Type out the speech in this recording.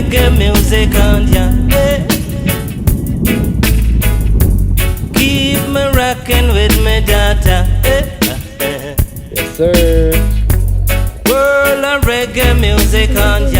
reggae music on ya. Yeah. Keep me rocking with me daughter. Yes, sir. World of reggae music on ya.